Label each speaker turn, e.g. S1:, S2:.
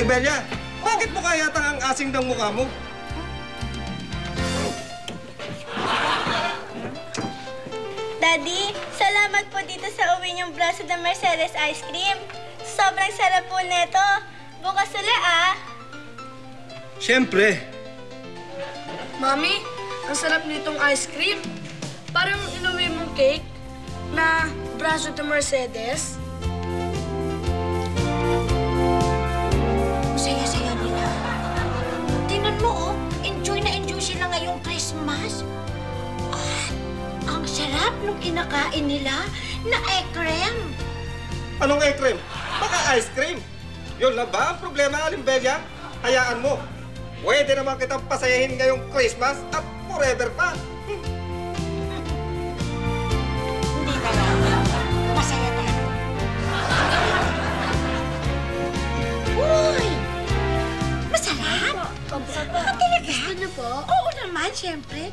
S1: Albelia, bakit mo kaya yata ang asing ng mukha mo?
S2: Daddy, salamat po dito sa uwi niyong Braso de Mercedes ice cream. Sobrang sarap po neto. Bukas ulit, ah.
S1: Siyempre.
S3: Mami, ang sarap nitong ice cream. Parang inuwi mong cake na Braso de Mercedes.
S4: Saya-saya nila. Tingnan mo, oh. Enjoy na enjoy sila ngayong Christmas. At ang sarap nung kinakain nila na egg cream.
S1: Anong egg cream? Baka ice cream. Yun lang ba ang problema, Albelia? Hayaan mo. Pwede naman kitang pasayahin ngayong Christmas at forever pa.
S4: Hindi na lang. Masaya tayo. Uy! Masarap? Ah, talaga?
S3: Gusto niyo po?
S4: Oo naman, siyempre.